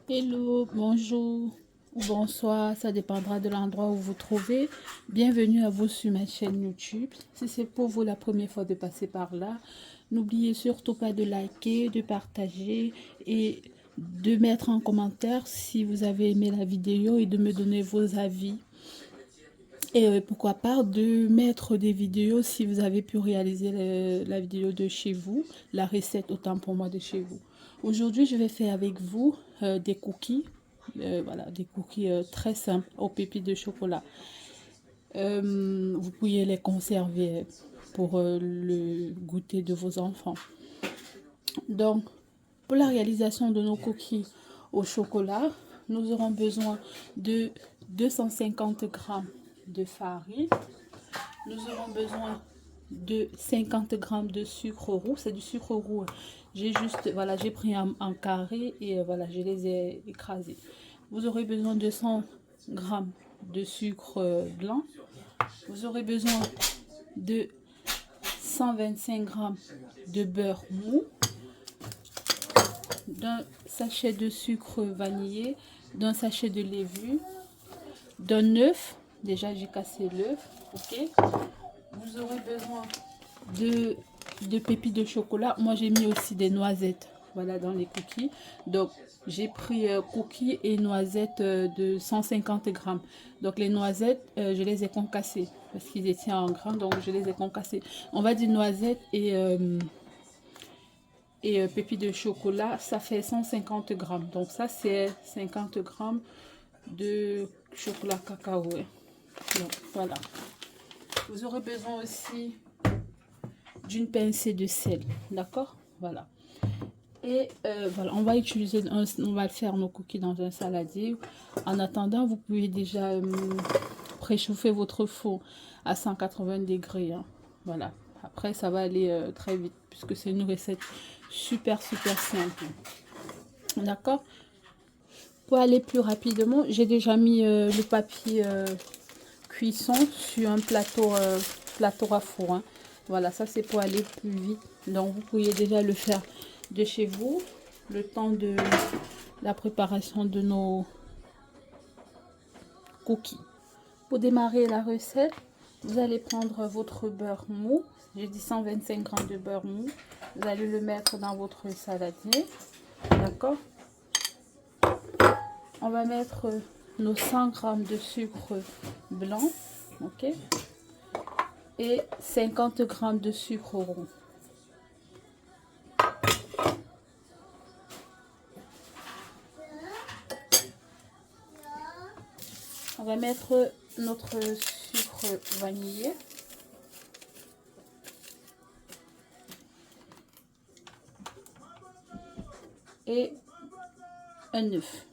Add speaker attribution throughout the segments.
Speaker 1: Hello, bonjour ou bonsoir, ça dépendra de l'endroit où vous vous trouvez. Bienvenue à vous sur ma chaîne YouTube. Si c'est pour vous la première fois de passer par là, n'oubliez surtout pas de liker, de partager et de mettre en commentaire si vous avez aimé la vidéo et de me donner vos avis. Et pourquoi pas de mettre des vidéos si vous avez pu réaliser la vidéo de chez vous, la recette autant pour moi de chez vous. Aujourd'hui, je vais faire avec vous des cookies, voilà, des cookies très simples aux pépites de chocolat. Vous pouvez les conserver pour le goûter de vos enfants. Donc, pour la réalisation de nos cookies au chocolat, nous aurons besoin de 250 g de farine. Nous aurons besoin de 50 g de sucre roux. C'est du sucre roux. J'ai juste, voilà, j'ai pris en carré et voilà, je les ai écrasés. Vous aurez besoin de 100 g de sucre blanc. Vous aurez besoin de 125 g de beurre mou, d'un sachet de sucre vanillé, d'un sachet de levure, d'un œuf. Déjà, j'ai cassé l'œuf. Ok. Vous aurez besoin de pépites de chocolat. Moi, j'ai mis aussi des noisettes, voilà, dans les cookies. Donc, j'ai pris cookies et noisettes de 150 g. Donc, les noisettes, je les ai concassées parce qu'ils étaient en grains, donc je les ai concassées. On va dire noisettes et pépites de chocolat, ça fait 150 g. Donc, ça, c'est 50 g de chocolat cacao. Donc, voilà. Vous aurez besoin aussi d'une pincée de sel, d'accord, voilà. Et voilà, on va utiliser on va faire nos cookies dans un saladier. En attendant, vous pouvez déjà préchauffer votre four à 180 degrés, hein. Voilà, après ça va aller très vite puisque c'est une recette super simple, d'accord. Pour aller plus rapidement, j'ai déjà mis le papier cuisson sur un plateau à four, hein. Voilà, ça c'est pour aller plus vite. Donc vous pourriez déjà le faire de chez vous, le temps de la préparation de nos cookies. Pour démarrer la recette, vous allez prendre votre beurre mou. J'ai dit 125 g de beurre mou. Vous allez le mettre dans votre saladier, d'accord. On va mettre nos 100 g de sucre blanc, ok, et 50 g de sucre roux. On va mettre notre sucre vanillé. Et un œuf.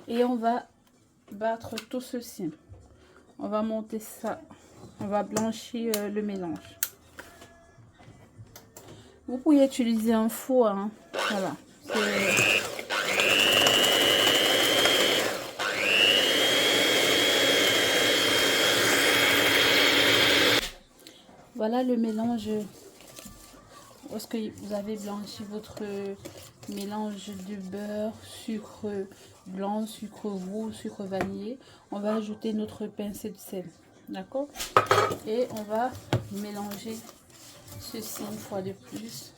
Speaker 1: Et on va battre tout ceci. On va monter ça. On va blanchir le mélange. Vous pouvez utiliser un four, hein. Voilà. Voilà le mélange. Lorsque vous avez blanchi votre mélange de beurre, sucre blanc, sucre roux, sucre vanillé, on va ajouter notre pincée de sel, d'accord, et on va mélanger ceci une fois de plus.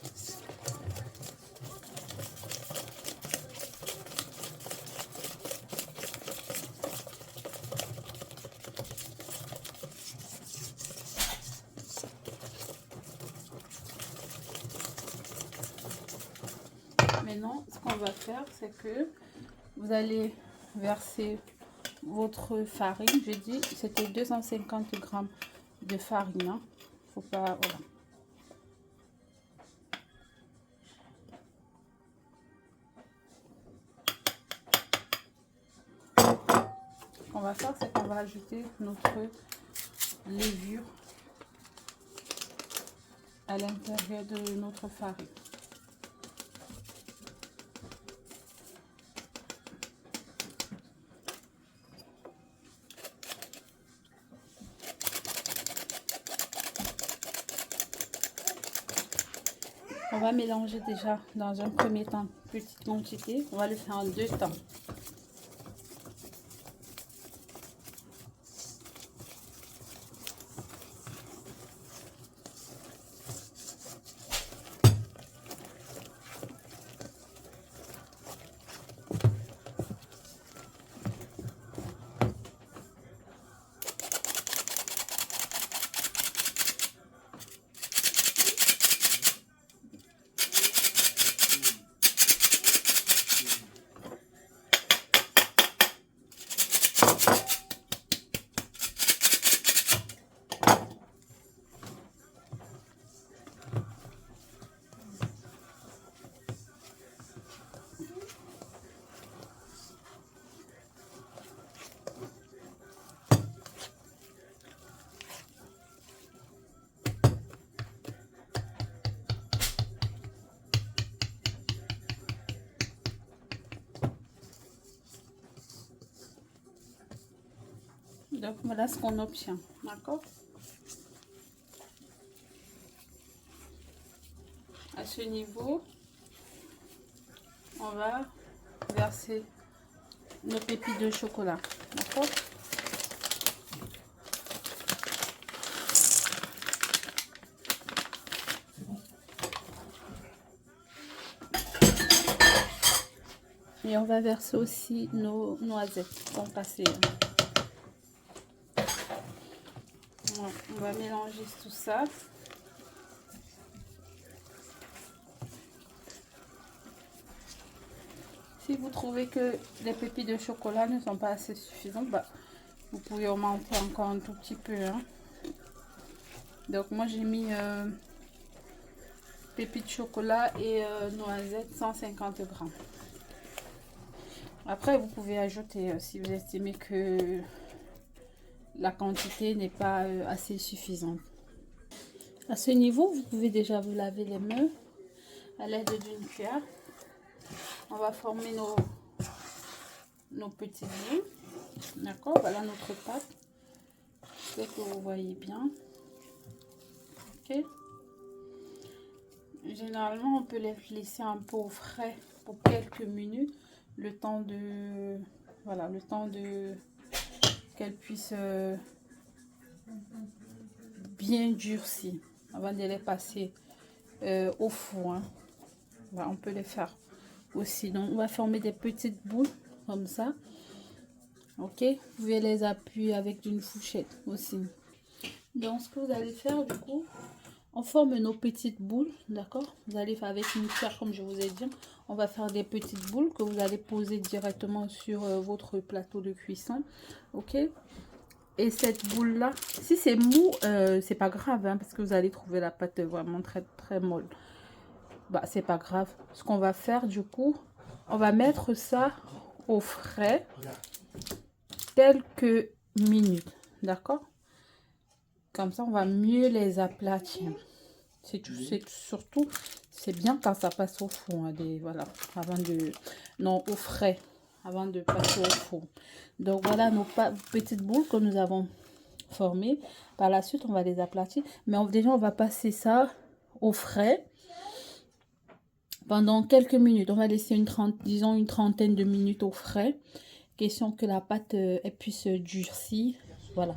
Speaker 1: Maintenant, ce qu'on va faire, c'est que vous allez verser votre farine. Je dis, c'était 250 g de farine, hein. Faut pas, voilà. Ce qu'on va faire, c'est qu'on va ajouter notre levure à l'intérieur de notre farine. On va mélanger déjà dans un premier temps, petite quantité. On va le faire en 2 temps. Donc voilà ce qu'on obtient, d'accord? À ce niveau, on va verser nos pépites de chocolat, d'accord? Et on va verser aussi nos noisettes qui sont passées. Voilà, on va mélanger tout ça. Si vous trouvez que les pépites de chocolat ne sont pas assez suffisantes, bah, vous pouvez augmenter encore un tout petit peu. Hein. Donc moi j'ai mis pépites de chocolat et noisettes 150 grammes. Après vous pouvez ajouter si vous estimez que la quantité n'est pas assez suffisante. À ce niveau, vous pouvez déjà vous laver les mains à l'aide d'une cuillère. On va former nos petits boules. D'accord, voilà notre pâte. J'espère que vous voyez bien. Ok. Généralement, on peut les laisser un peu au frais pour quelques minutes, le temps de, voilà, le temps de qu'elles puissent bien durcir avant de les passer au four. Hein. Voilà, on peut les faire aussi. Donc, on va former des petites boules comme ça. Ok, vous pouvez les appuyer avec une fourchette aussi. Donc, ce que vous allez faire, du coup, on forme nos petites boules, d'accord? Vous allez faire avec une cuillère, comme je vous ai dit. On va faire des petites boules que vous allez poser directement sur votre plateau de cuisson, ok? Et cette boule là, si c'est mou, c'est pas grave, hein, parce que vous allez trouver la pâte vraiment très très molle. Bah, c'est pas grave. Ce qu'on va faire, du coup, on va mettre ça au frais quelques minutes, d'accord? Comme ça, on va mieux les aplatir. Surtout, c'est bien quand ça passe au four, hein, voilà, avant de, non, au frais, avant de passer au four. Donc voilà nos petites boules que nous avons formées. Par la suite, on va les aplatir, mais déjà, on va passer ça au frais pendant quelques minutes. On va laisser disons une trentaine de minutes au frais, question que la pâte elle puisse durcir, voilà.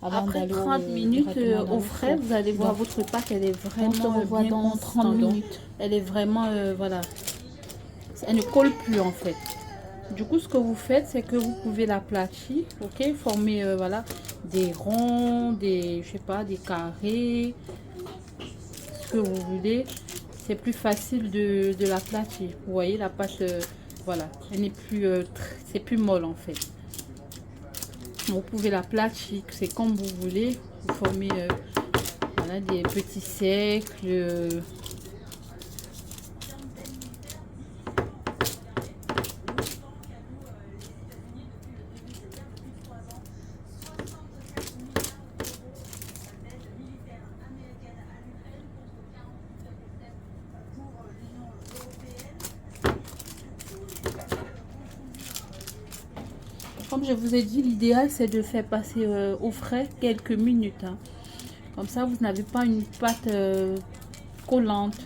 Speaker 1: Après 30 minutes au frais, vous allez voir votre pâte, elle est vraiment bien dans 30 minutes. Elle est vraiment, voilà, elle ne colle plus en fait. Du coup, ce que vous faites, c'est que vous pouvez l'aplatir, ok, former, voilà, des ronds, des, je sais pas, des carrés, ce que vous voulez. C'est plus facile de l'aplatir. Vous voyez, la pâte, voilà, elle n'est plus, c'est plus molle en fait. Vous pouvez l'aplatir, c'est comme vous voulez. Vous formez voilà, des petits cercles. Comme je vous ai dit, l'idéal c'est de faire passer au frais quelques minutes. Hein. Comme ça, vous n'avez pas une pâte collante.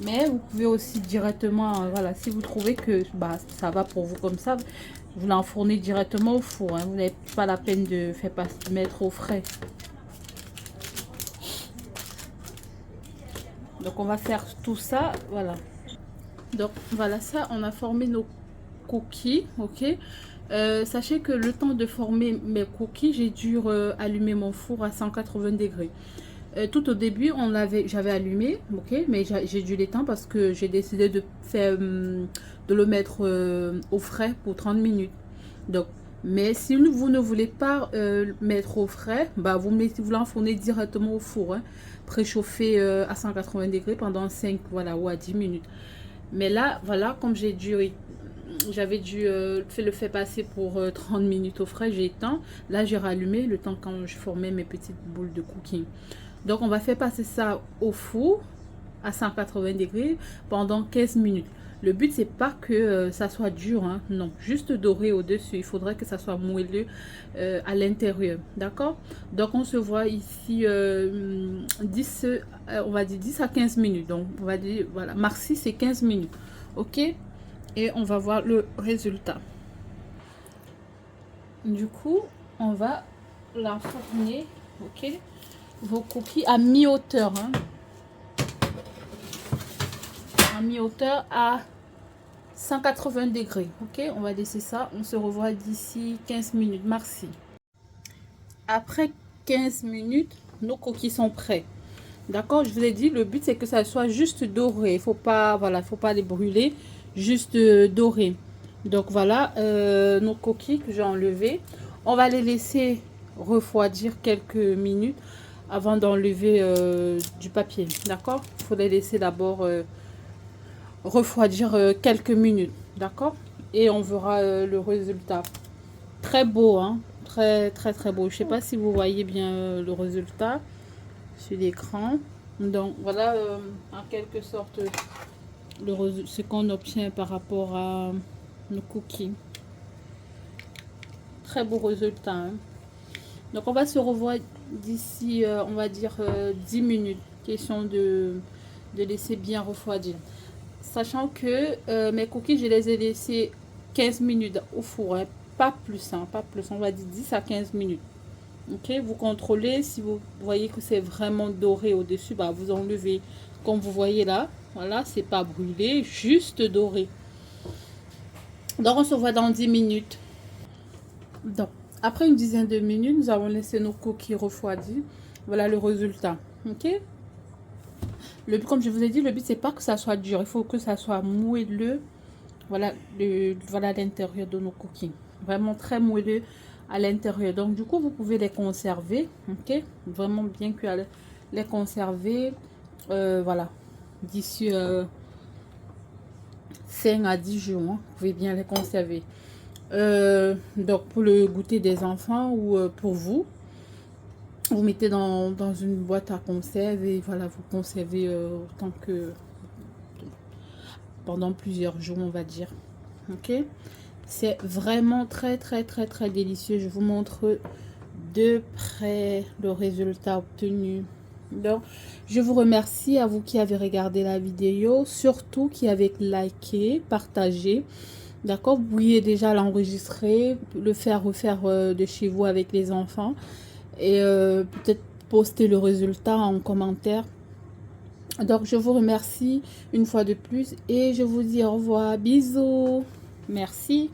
Speaker 1: Mais vous pouvez aussi directement, voilà, si vous trouvez que bah, ça va pour vous comme ça, vous l'enfournez directement au four. Hein. Vous n'avez pas la peine de faire mettre au frais. Donc on va faire tout ça, voilà. Donc voilà, ça, on a formé nos cookies, ok. Sachez que le temps de former mes cookies, j'ai dû allumer mon four à 180 degrés. Tout au début, j'avais allumé, ok, mais j'ai dû l'éteindre parce que j'ai décidé de faire, de le mettre au frais pour 30 minutes. Donc, mais si vous ne voulez pas mettre au frais, bah vous l'enfournez directement au four, hein, préchauffé à 180 degrés pendant 5 voilà, ou à 10 minutes. Mais là, voilà, comme j'avais dû le faire passer pour 30 minutes au frais, j'ai éteint. Là, j'ai rallumé le temps quand je formais mes petites boules de cooking. Donc, on va faire passer ça au four à 180 degrés pendant 15 minutes. Le but, c'est pas que ça soit dur, hein, non, juste doré au-dessus. Il faudrait que ça soit moelleux à l'intérieur, d'accord? Donc, on se voit ici 10, on va dire 10 à 15 minutes. Donc, on va dire, voilà, maxi, c'est 15 minutes, ok? Et on va voir le résultat. Du coup, on va l'enfourner, ok? Vos cookies à mi-hauteur, hein? À mi-hauteur à 180 degrés, ok. On va laisser ça, on se revoit d'ici 15 minutes, merci. Après 15 minutes, nos cookies sont prêts, d'accord. Je vous ai dit, le but c'est que ça soit juste doré, il faut pas, voilà, faut pas les brûler, juste doré. Donc voilà, nos cookies que j'ai enlevés, on va les laisser refroidir quelques minutes avant d'enlever du papier, d'accord. Il faut les laisser d'abord refroidir quelques minutes, d'accord, et on verra le résultat. Très beau, hein, très beau. Je sais pas si vous voyez bien le résultat sur l'écran. Donc voilà en quelque sorte ce qu'on obtient par rapport à nos cookies. Très beau résultat, hein. Donc on va se revoir d'ici on va dire 10 minutes, question de laisser bien refroidir. Sachant que mes cookies, je les ai laissés 15 minutes au four, hein. Pas plus, hein, pas plus, on va dire 10 à 15 minutes. Ok, vous contrôlez, si vous voyez que c'est vraiment doré au-dessus, bah vous enlevez. Comme vous voyez là, voilà, c'est pas brûlé, juste doré. Donc on se voit dans 10 minutes. Donc, après une dizaine de minutes, nous avons laissé nos cookies refroidir. Voilà le résultat, ok. Comme je vous ai dit, le but c'est pas que ça soit dur, il faut que ça soit moelleux. Voilà, voilà l'intérieur de nos cookies. Vraiment très moelleux à l'intérieur. Donc, du coup, vous pouvez les conserver. Ok, vraiment bien que les conserver. Voilà, d'ici 5 à 10 jours. Hein, vous pouvez bien les conserver. Donc, pour le goûter des enfants ou pour vous, vous mettez dans une boîte à conserve et voilà, vous conservez autant que pendant plusieurs jours, on va dire. Ok, c'est vraiment très délicieux. Je vous montre de près le résultat obtenu. Donc je vous remercie à vous qui avez regardé la vidéo, surtout qui avez liké, partagé, d'accord. Vous pourriez déjà l'enregistrer, le faire refaire de chez vous avec les enfants et peut-être poster le résultat en commentaire. Donc je vous remercie une fois de plus et je vous dis au revoir, bisous, merci.